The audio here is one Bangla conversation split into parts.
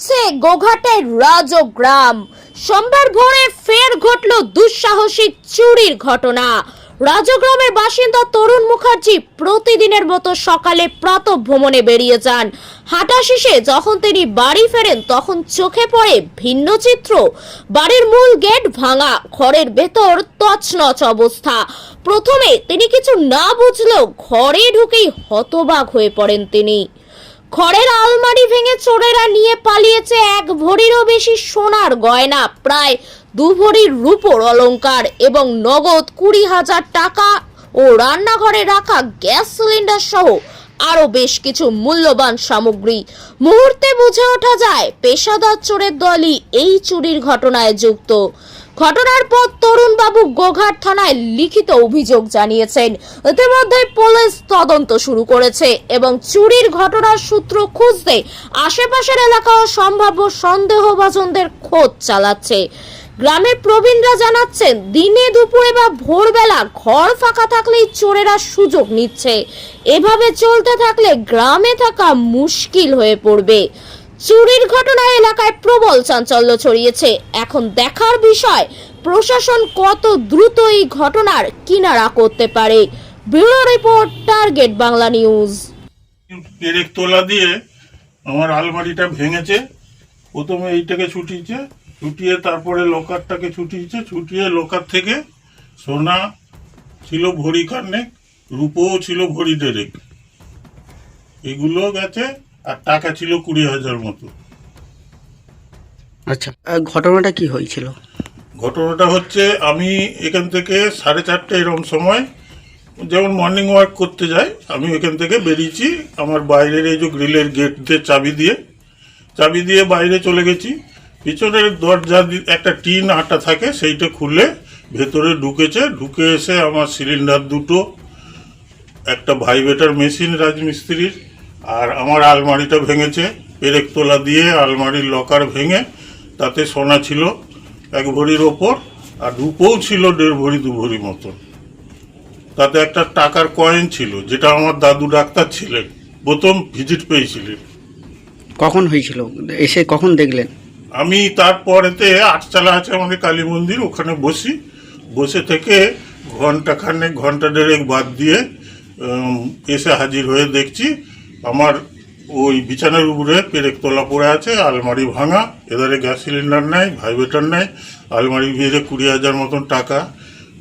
কাঁপছে গোঘাটের রাজগ্রাম। সোমবার ভোরে ফের ঘটল দুঃসাহসিক চুরির ঘটনা। রাজগ্রামের বাসিন্দা তরুণ মুখার্জি প্রতিদিনের মতো সকালে প্রাতঃভ্রমণে বেরিয়ে যান। হাঁটা শেষে যখন তিনি বাড়ি ফেরেন তখন চোখে পড়ে ভিন্ন চিত্র। বাড়ির মূল গেট ভাঙা, ঘরের ভেতর তছনছ অবস্থা। প্রথমে তিনি কিছু না বুঝলেও ঘরে ঢুকেই হতবাক হয়ে পড়েন তিনি। ঘরের আলমারি ভেঙে চোরেরা নিয়ে পালিয়েছে 1 ভরিরও বেশি সোনার গয়না, প্রায় 2 ভরির রূপোর অলংকার এবং নগদ 20,000 টাকা ও রান্নাঘরে রাখা গ্যাস সিলিন্ডার সহ আরো বেশ কিছু মূল্যবান সামগ্রী। মুহূর্তে বুঝে ওঠা যায় পেশাদার চোরের দলই এই চুরির ঘটনায় যুক্ত। ঘটনার পর তরুণ বাবু গোঘাট থানায় লিখিত অভিযোগ জানিয়েছেন। ইতিমধ্যে পুলিশ তদন্ত শুরু করেছে এবং চুরির ঘটনার সূত্র খুঁজতে আশেপাশের এলাকা ও সম্ভাব্য সন্দেহভাজনদের খোঁজ চালাচ্ছে। গ্রামের প্রবীণরা জানাচ্ছেন, দিনে দুপুরে বা ভোরবেলা ঘর ফাঁকা থাকলেই চোরেরা সুযোগ নিচ্ছে। এভাবে চলতে থাকলে গ্রামে থাকা মুশকিল হয়ে পড়বে। চুরির ঘটনায় এলাকায় প্রবল চাঞ্চল্য ছড়িয়েছে। এখন দেখার বিষয় প্রশাসন কত দ্রুত এই ঘটনার কিনারা করতে পারে। Bureau report, target Bangla news. পেরেক তোলা দিয়ে আমার আলমারিটা ভেঙেছে। প্রথমে এইটাকে ছুটিয়ে তারপরে লকারটাকে ছুটিয়ে লকার থেকে সোনা ছিল ভরি খানেক, রূপোও ছিল ভরি 1.5, এগুলো গেছে, আর টাকা ছিল 20,000 মতো। আচ্ছা, ঘটনাটা কি হয়েছিল? ঘটনাটা হচ্ছে, আমি এখান থেকে 4:30 এরকম সময়, যেমন মর্নিং ওয়াক করতে যাই, আমি এখান থেকে বেরিয়েছি। আমার বাইরের এই যে গ্রিলের গেট দিয়ে চাবি দিয়ে বাইরে চলে গেছি। পিছনের দরজা একটা টিন আটা থাকে, সেইটা খুলে ভেতরে ঢুকে এসে আমার সিলিন্ডার 2টো, একটা ভাইব্রেটর মেশিন রাজমিস্ত্রির, আর আমার আলমারিটা ভেঙেছে। পেরেক তোলা দিয়ে আলমারির লকার ভেঙে তাতে সোনা ছিল 1 ভরির ওপর, আর রূপোও ছিল 1.5 ভরি 2 ভরি মতন। তাতে একটা টাকার কয়েন ছিল, যেটা আমার দাদু ডাক্তার ছিলেন, প্রথম ভিজিট পেয়েছিলেন। কখন হয়েছিল? এসে কখন দেখলেন? আমি তারপরেতে 8চালা আছে আমাদের কালী মন্দির, ওখানে বসে থেকে ঘন্টা 1.5 বাদ দিয়ে এসে হাজির হয়ে দেখছি আমার ওই বিছানার উপরে পেরেক তোলা পড়ে আছে, আলমারি ভাঙা, এধারে গ্যাস সিলিন্ডার নাই, ভাইব্রেটর নাই, আলমারির ভিতরে 20,000 মতন টাকা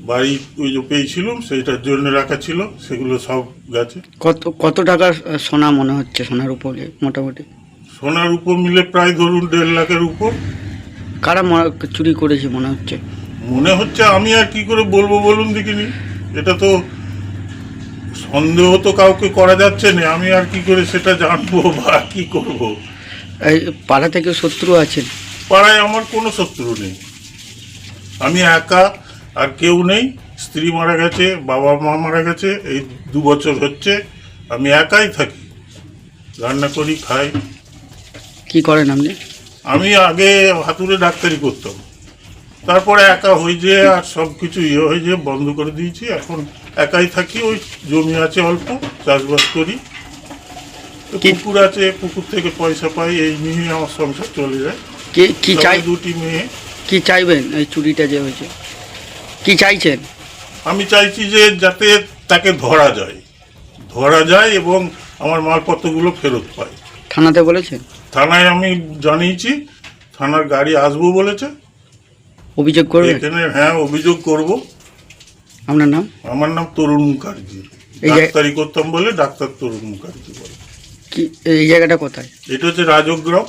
বাড়ি ওই যে পেয়েছিলাম সেইটার জন্য রাখা ছিল, সেগুলো সব গেছে। কত টাকার সোনা মনে হচ্ছে? সোনার উপরে মোটামুটি সোনার উপর মিলে প্রায় ধরুন 1.5 লাখের উপর। কারা চুরি করেছে মনে হচ্ছে? আমি আর কি করে বলবো বলুন দেখিনি, এটা তো সন্দেহ তো কাউকে করা যাচ্ছে না, আমি আর কি করে সেটা জানবো বা কি করব। এই পাড়া থেকে শত্রু আছেন? পাড়ায় আমার কোনো শত্রু নেই, আমি একা, আর কেউ নেই। স্ত্রী মারা গেছে, বাবা মা মারা গেছে, এই 2 বছর হচ্ছে। আমি একাই থাকি, রান্না করি, খাই। কি করেন আপনি? আমি আগে হাতুড়ে ডাক্তারি করতাম, তারপরে একা হয়ে যেয়ে আর সব কিছু হয়ে যেয়ে বন্ধ করে দিয়েছি। এখন একাই থাকি, ওই জমি আছে অল্প, চাষবাস করি, পুকুর আছে, পুকুর থেকে পয়সা পাই, এই নিয়ে আমার সংসার চলে যায়। কি চাই? 2টি মেয়ে। কি চাইবেন? এই চুরিটা যে হয়েছে, কি চাইছেন? আমি চাইছি যে যাতে তাকে ধরা যায় এবং আমার মালপত্রগুলো ফেরত পায়। থানাতে বলেছেন? থানায় আমি জানিয়েছি, থানার গাড়ি আসবো বলেছে। অভিযোগ করবেন? হ্যাঁ, অভিযোগ করব। আপনার নাম? আমার নাম তরুণ মুখার্জি, ডাক্তারি করতাম বলে ডাক্তার তরুণ মুখার্জি বলে। কি এই জায়গাটা কোথায়? এটা হচ্ছে রাজগ্রাম।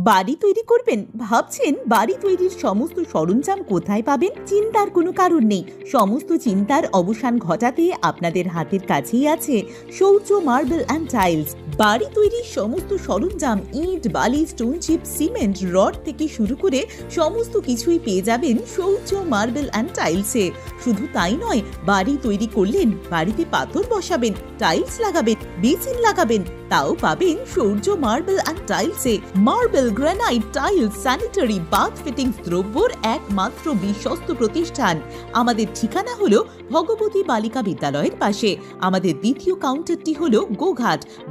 বাড়ি তৈরি করবেন? ভাবছেন বাড়ি তৈরির সমস্ত সরঞ্জাম কোথায় পাবেন? চিন্তার কোনো কারণ নেই। সমস্ত চিন্তার অবসান ঘটাতে আপনাদের হাতের কাছেই আছে শৌর্য মার্বেল অ্যান্ড টাইলস। বাড়ি তৈরির সমস্ত সরঞ্জাম, ইট, বালি, স্টোন চিপ, সিমেন্ট, রড থেকে শুরু করে সমস্ত কিছুই পেয়ে যাবেন শৌর্য মার্বেল অ্যান্ড টাইলসে। শুধু তাই নয়, বাড়ি তৈরি করলেন, বাড়িতে পাথর বসাবেন, টাইলস লাগাবেন, বেসিন লাগাবেন, তাও পাবেন শৌর্য মার্বেল অ্যান্ড টাইলসে। Marble marble, granite, tiles, sanitary, bath fittings দ্রব্যর একমাত্র বিশ্বস্ত প্রতিষ্ঠান। আমাদের ঠিকানা হলো ভগবতী বালিকা বিদ্যালয়ের পাশে। আমাদের দ্বিতীয় কাউন্টারটি হলো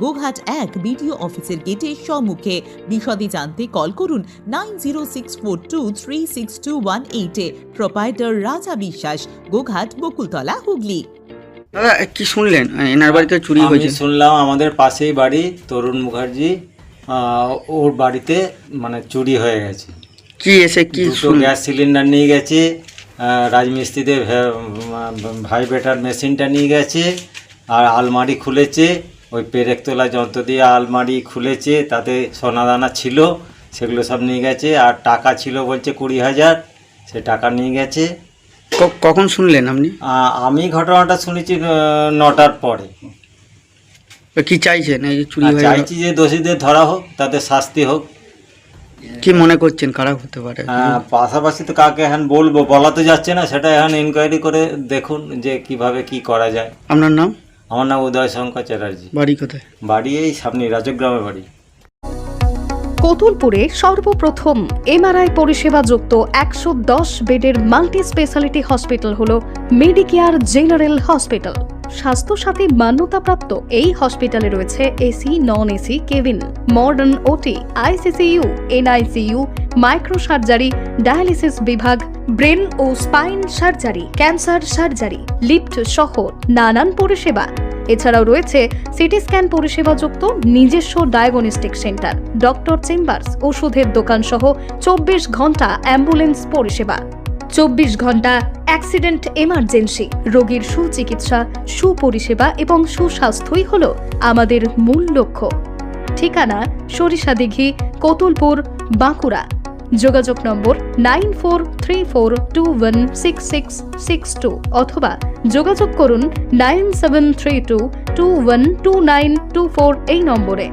গোঘাট 1 বিডিও অফিসের গেটের সম্মুখে। বিশদে জানতে কল করুন 9064236218 প্রোপাইটার রাজা বিশ্বাস, গোঘাট, বকুলতলা, হুগলি। দাদা কি শুনলেন এনার বাড়িতে চুরি আমি হয়েছে? শুনলাম আমাদের পাশেই বাড়ি তরুণ মুখার্জি, ওর বাড়িতে মানে চুরি হয়ে গেছে। কি এসে কি দুটো শুনলেন? গ্যাস সিলিন্ডার নিয়ে গেছে, রাজমিস্ত্রিদের ভাইব্রেটার মেশিনটা নিয়ে গেছে, আর আলমারি খুলেছে, ওই পেরেক তোলা যন্ত্র দিয়ে আলমারি খুলেছে, তাতে সোনাদানা ছিল সেগুলো সব নিয়ে গেছে, আর টাকা ছিল বলছে 20,000, সে টাকা নিয়ে গেছে। কখন শুনলেন আপনি? আমি ঘটনাটা শুনেছি 9টার পরে। কি চাইছেন এই যে চুরি আর হয়ে গেল? চাইছি যে দোষীদের ধরা হোক, তাদের শাস্তি হোক। কি মনে করছেন কারা হতে পারে? পাশাপাশি তো কাকে এখন বলবো, বলা তো যাচ্ছে না, সেটা এখন ইনকোয়ারি করে দেখুন যে কিভাবে কি করা যায়। আপনার নাম? আমার নাম উদয় শঙ্কর চ্যাটার্জি। বাড়ি কোথায়? বাড়ি এই সামনে রাজগ্রামের বাড়ি। কতুলপুরে সর্বপ্রথম এমআরআই পরিষেবা যুক্ত 110 বেডের মাল্টি স্পেশালিটি হসপিটাল হল মেডিকেয়ার জেনারেল হসপিটাল। স্বাস্থ্যসাথী মান্যতাপ্রাপ্ত এই হসপিটালে রয়েছে AC, non AC cabin, modern OT, ICCU, NICU, micro surgery, dialysis বিভাগ, ব্রেন ও spine surgery, cancer surgery, lift সহ নানান পরিষেবা। এছাড়াও রয়েছে সিটি স্ক্যান পরিষেবা যুক্ত নিজস্ব ডায়াগনস্টিক সেন্টার, ডক্টর চেম্বার্স, ওষুধের দোকান সহ 24 ঘন্টা অ্যাম্বুলেন্স পরিষেবা, 24 ঘন্টা অ্যাক্সিডেন্ট এমার্জেন্সি। রোগীর সুচিকিৎসা, সুপরিষেবা এবং সুস্বাস্থ্যই হল আমাদের মূল লক্ষ্য। ঠিকানা সরিষাদিঘি, কতুলপুর, বাঁকুড়া। যোগাযোগ নম্বর 9434216662 অথবা যোগাযোগ করুন 9732212924 এই নম্বরে।